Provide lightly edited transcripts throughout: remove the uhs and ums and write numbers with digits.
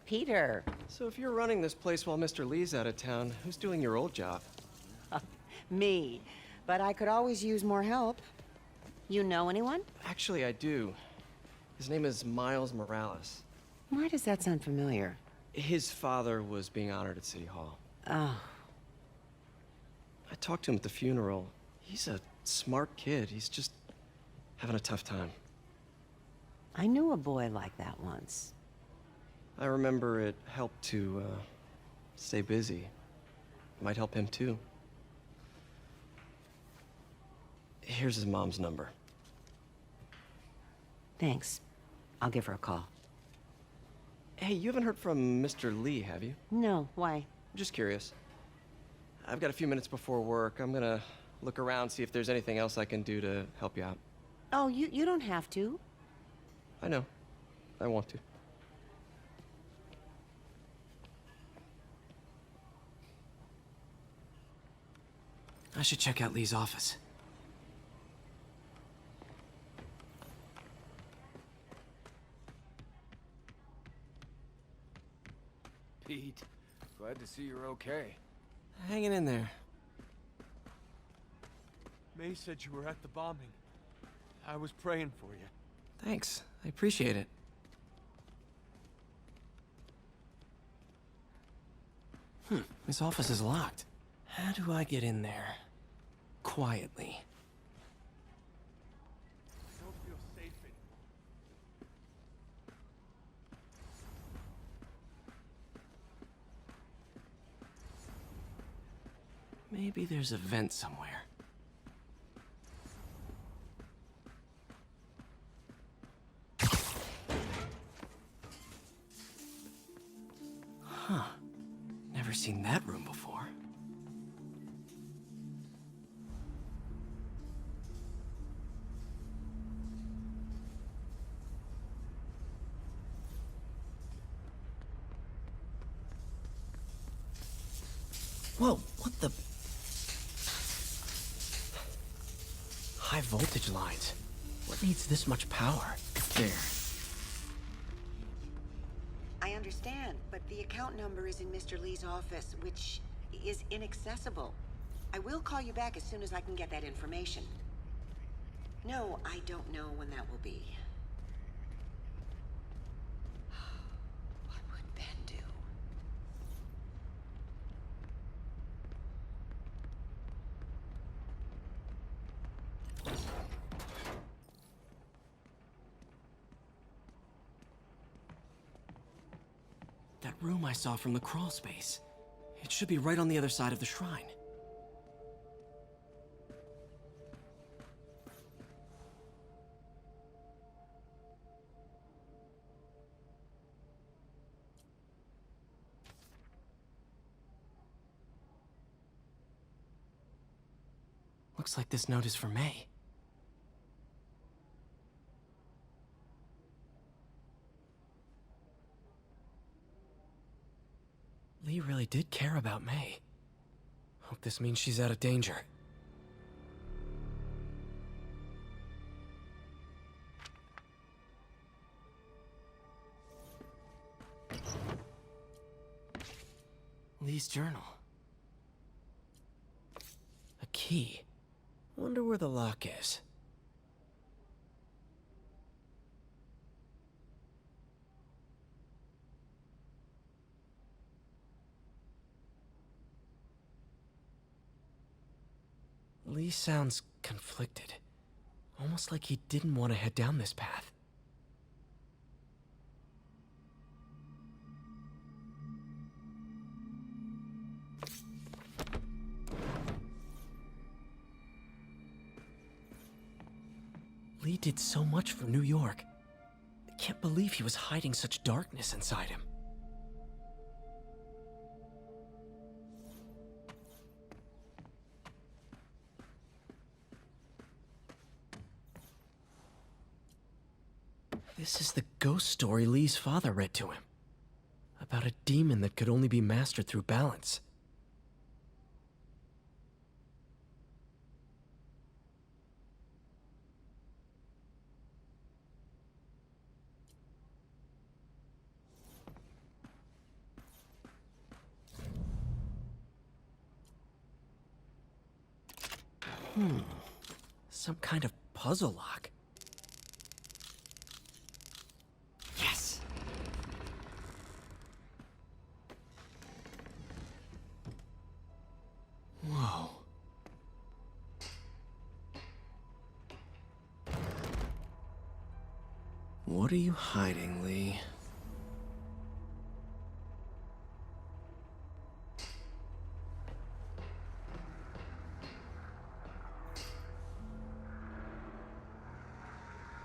Peter. So if you're running this place while Mr. Lee's out of town, who's doing your old job? Me. But I could always use more help. You know anyone? Actually, I do. His name is Miles Morales. Why does that sound familiar? His father was being honored at City Hall. Oh. I talked to him at the funeral. He's a smart kid. He's just having a tough time. I knew a boy like that once. I remember it helped to, stay busy. Might help him too. Here's his mom's number. Thanks. I'll give her a call. Hey, you haven't heard from Mr. Lee, have you? No, why? Just curious. I've got a few minutes before work. I'm gonna look around, see if there's anything else I can do to help you out. Oh, you don't have to. I know. I want to. I should check out Lee's office. Pete, glad to see you're okay. Hanging in there. May said you were at the bombing. I was praying for you. Thanks. I appreciate it. His office is locked. How do I get in there? Quietly. I don't feel safe anymore. Maybe there's a vent somewhere. Huh. Never seen that room before. Whoa, what the? High voltage lines. What needs this much power? There. I understand, but the account number is in Mr. Lee's office, which is inaccessible. I will call you back as soon as I can get that information. No, I don't know when that will be. What would Ben do? That room I saw from the crawl space. It should be right on the other side of the shrine. Looks like this note is for May. Lee really did care about May. Hope this means she's out of danger. Lee's journal. A key. Wonder where the lock is. Lee sounds conflicted. Almost like he didn't want to head down this path. Lee did so much for New York. I can't believe he was hiding such darkness inside him. This is the ghost story Lee's father read to him. About a demon that could only be mastered through balance. Some kind of puzzle lock. Yes! Whoa. What are you hiding, Lee?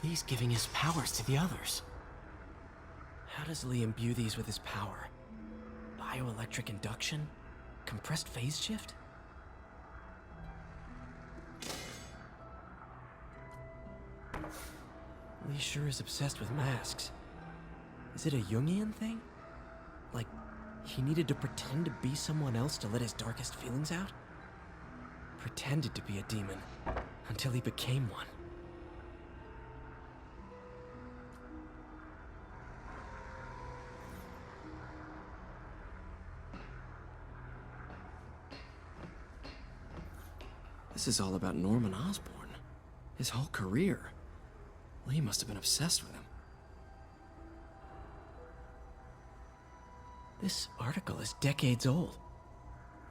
Lee's giving his powers to the others. How does Lee imbue these with his power? Bioelectric induction? Compressed phase shift? Lee sure is obsessed with masks. Is it a Jungian thing? Like, he needed to pretend to be someone else to let his darkest feelings out? Pretended to be a demon, until he became one. This is all about Norman Osborn. His whole career. Lee must have been obsessed with him. This article is decades old.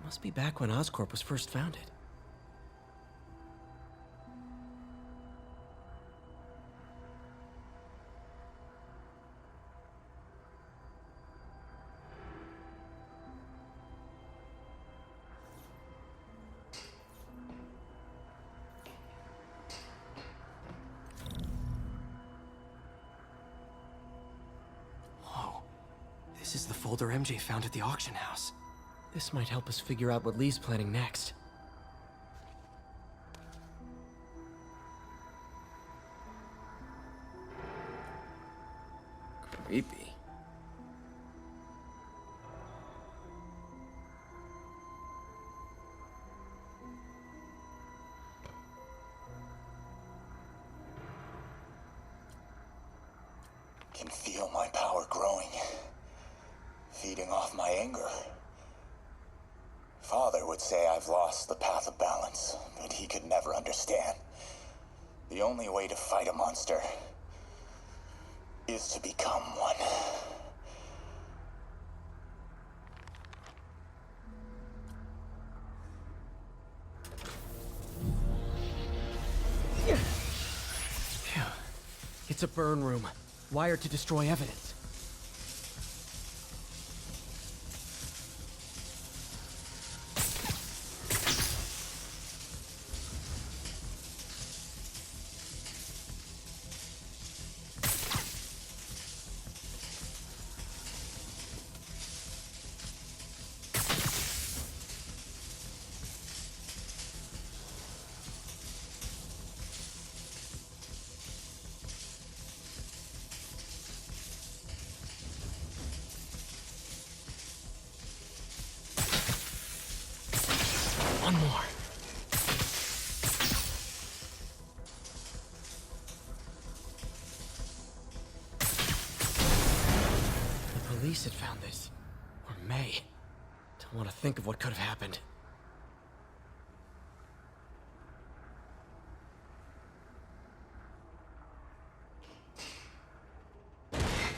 Must be back when Oscorp was first founded. This is the folder MJ found at the auction house. This might help us figure out what Lee's planning next. Creepy. Can feel my power growing, feeding off my anger. Father would say I've lost the path of balance, but he could never understand. The only way to fight a monster is to become one. Phew. It's a burn room, wired to destroy evidence. One more. The police had found this. Or may. Don't want to think of what could have happened.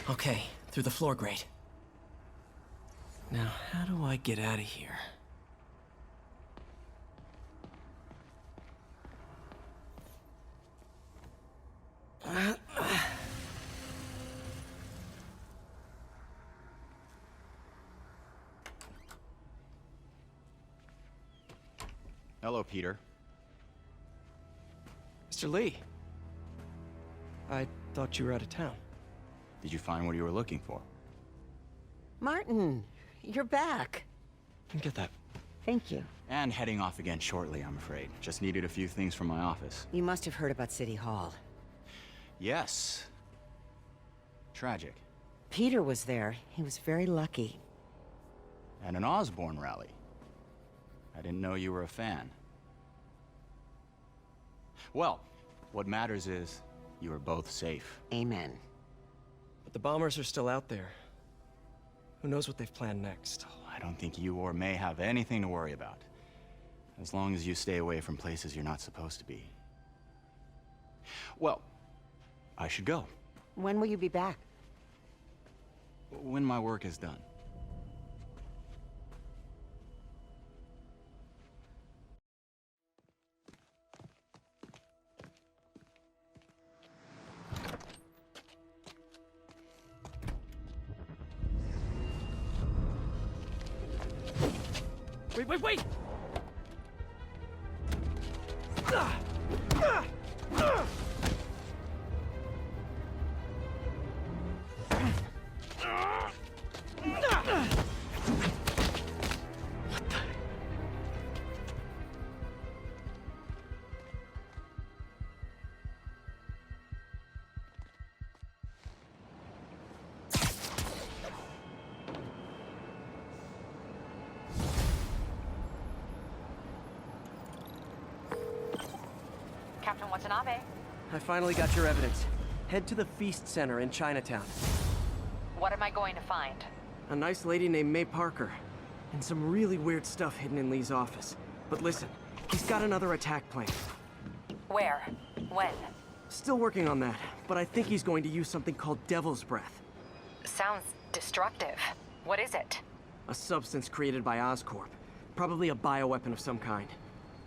Okay, through the floor grate. Now, how do I get out of here? Hello, Peter. Mr. Lee. I thought you were out of town. Did you find what you were looking for? Martin, you're back. Get that. Thank you. And heading off again shortly, I'm afraid. Just needed a few things from my office. You must have heard about City Hall. Yes. Tragic. Peter was there. He was very lucky. At an Osborn rally. I didn't know you were a fan. Well, what matters is you are both safe. Amen. But the bombers are still out there. Who knows what they've planned next? I don't think you or May have anything to worry about. As long as you stay away from places you're not supposed to be. Well, I should go. When will you be back? When my work is done. Wait! Captain Watanabe. I finally got your evidence. Head to the Feast Center in Chinatown. What am I going to find? A nice lady named May Parker. And some really weird stuff hidden in Lee's office. But listen, he's got another attack plan. Where? When? Still working on that, but I think he's going to use something called Devil's Breath. Sounds destructive. What is it? A substance created by Oscorp. Probably a bioweapon of some kind.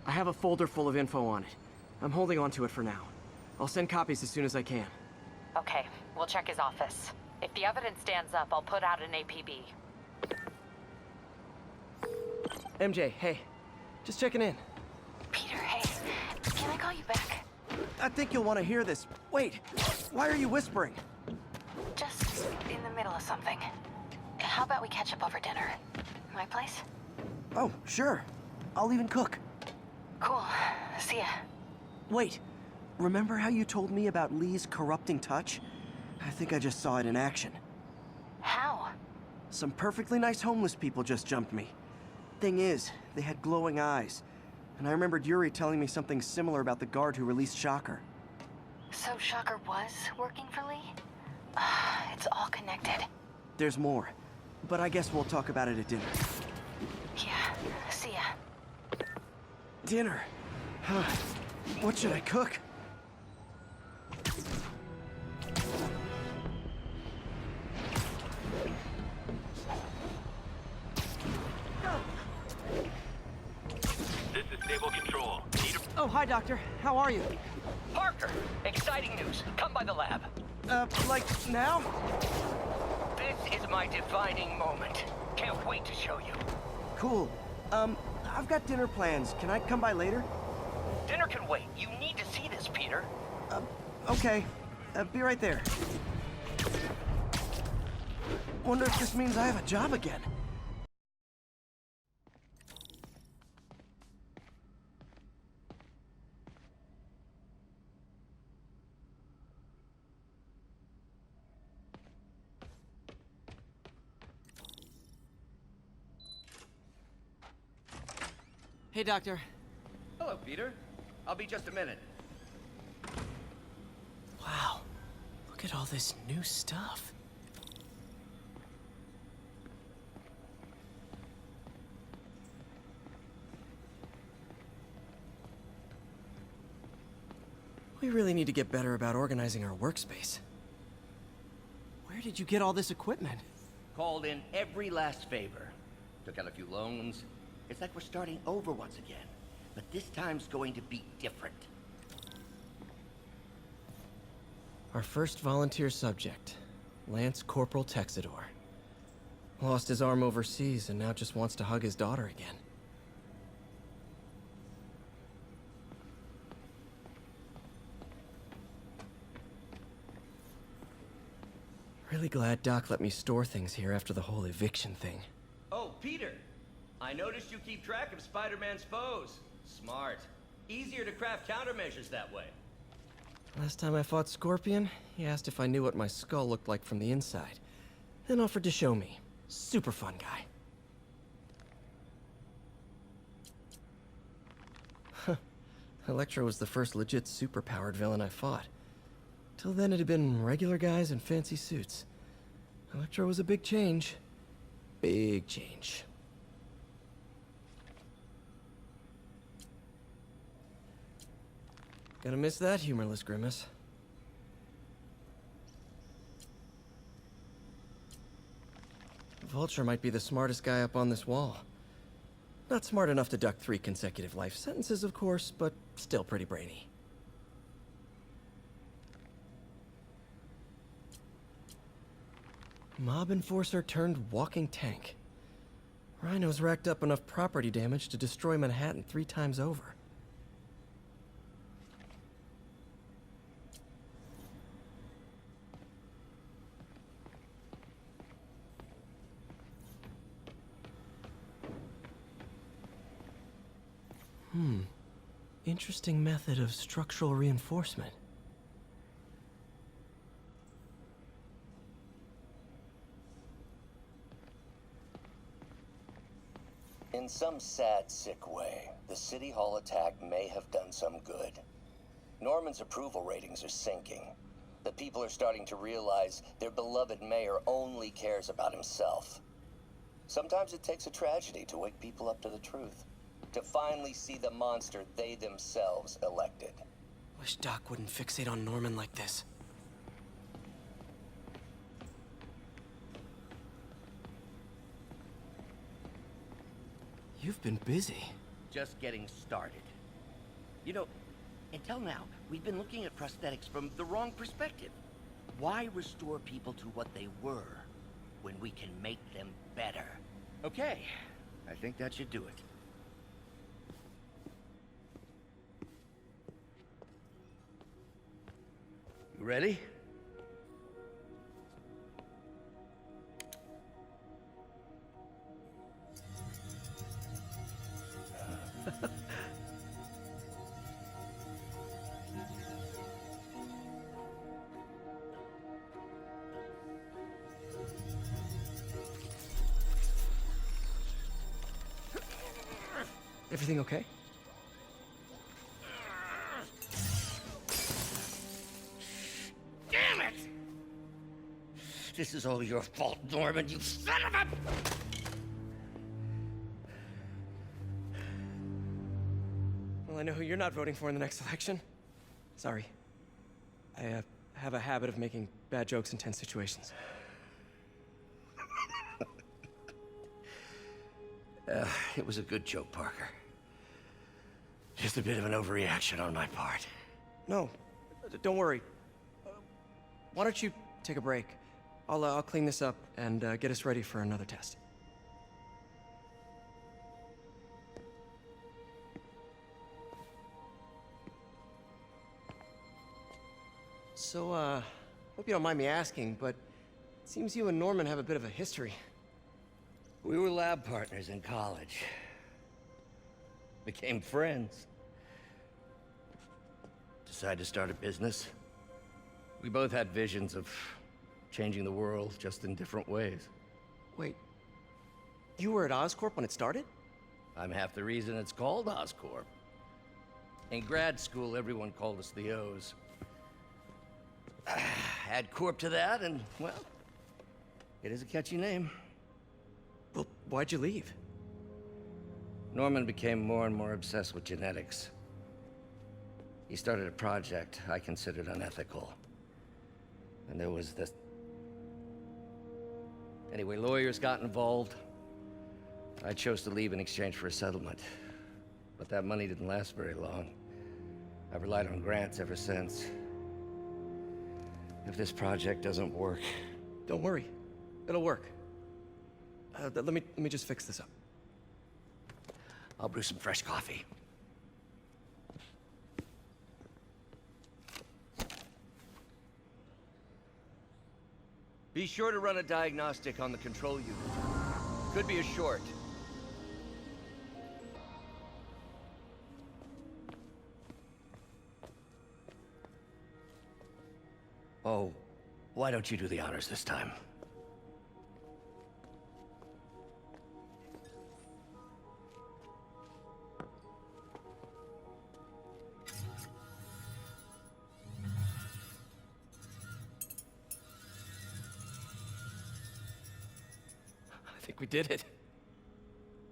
I have a folder full of info on it. I'm holding on to it for now. I'll send copies as soon as I can. Okay, we'll check his office. If the evidence stands up, I'll put out an APB. MJ, hey. Just checking in. Peter, hey. Can I call you back? I think you'll want to hear this. Wait, why are you whispering? Just in the middle of something. How about we catch up over dinner? My place? Oh, sure. I'll even cook. Cool. See ya. Wait, remember how you told me about Lee's corrupting touch? I think I just saw it in action. How? Some perfectly nice homeless people just jumped me. Thing is, they had glowing eyes. And I remembered Yuri telling me something similar about the guard who released Shocker. So Shocker was working for Lee? It's all connected. There's more, but I guess we'll talk about it at dinner. Yeah, see ya. Dinner? What should I cook? This is Stable Control. Oh, hi, Doctor. How are you? Parker! Exciting news. Come by the lab. Like now? This is my defining moment. Can't wait to show you. Cool. I've got dinner plans. Can I come by later? Dinner can wait. You need to see this, Peter. Okay. Be right there. Wonder if this means I have a job again. Hey, Doctor. Hello, Peter. I'll be just a minute. Wow. Look at all this new stuff. We really need to get better about organizing our workspace. Where did you get all this equipment? Called in every last favor. Took out a few loans. It's like we're starting over once again. But this time's going to be different. Our first volunteer subject, Lance Corporal Texidor. Lost his arm overseas and now just wants to hug his daughter again. Really glad Doc let me store things here after the whole eviction thing. Oh, Peter! I noticed you keep track of Spider-Man's foes. Smart. Easier to craft countermeasures that way. Last time I fought Scorpion, he asked if I knew what my skull looked like from the inside, then offered to show me. Super fun guy. Huh. Electro was the first legit superpowered villain I fought. Till then it had been regular guys in fancy suits. Electro was a big change. Big change. Gonna miss that humorless grimace. Vulture might be the smartest guy up on this wall. Not smart enough to duck 3 consecutive life sentences, of course, but still pretty brainy. Mob enforcer turned walking tank. Rhino's racked up enough property damage to destroy Manhattan 3 times over. Interesting method of structural reinforcement. In some sad, sick way, the City Hall attack may have done some good. Norman's approval ratings are sinking. The people are starting to realize their beloved mayor only cares about himself. Sometimes it takes a tragedy to wake people up to the truth. To finally see the monster they themselves elected. Wish Doc wouldn't fixate on Norman like this. You've been busy. Just getting started. You know, until now, we've been looking at prosthetics from the wrong perspective. Why restore people to what they were when we can make them better? Okay, I think that should do it. You ready? Everything okay? Damn it! This is all your fault, Norman, you son of a... Well, I know who you're not voting for in the next election. Sorry. I have a habit of making bad jokes in tense situations. It was a good joke, Parker. Just a bit of an overreaction on my part. No, don't worry. Why don't you take a break? I'll clean this up and get us ready for another test. So, hope you don't mind me asking, but it seems you and Norman have a bit of a history. We were lab partners in college. Became friends. Decided to start a business. We both had visions of changing the world, just in different ways. Wait, you were at Oscorp when it started? I'm half the reason it's called Oscorp. In grad school, everyone called us the O's. Add Corp to that, and, well, it is a catchy name. Well, why'd you leave? Norman became more and more obsessed with genetics. He started a project I considered unethical. And there was this... Anyway, lawyers got involved. I chose to leave in exchange for a settlement. But that money didn't last very long. I've relied on grants ever since. If this project doesn't work... Don't worry. It'll work. Let me just fix this up. I'll brew some fresh coffee. Be sure to run a diagnostic on the control unit. Could be a short. Oh, why don't you do the honors this time? I think we did it.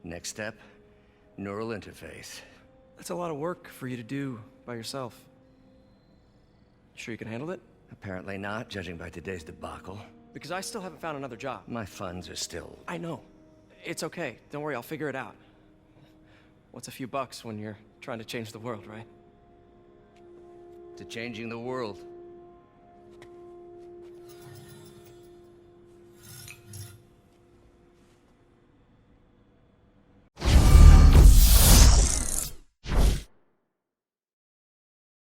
Next step, neural interface. That's a lot of work for you to do by yourself. Sure you can handle it? Apparently not, judging by today's debacle. Because I still haven't found another job. My funds are still... I know. It's okay. Don't worry, I'll figure it out. What's a few bucks when you're trying to change the world, right? To changing the world.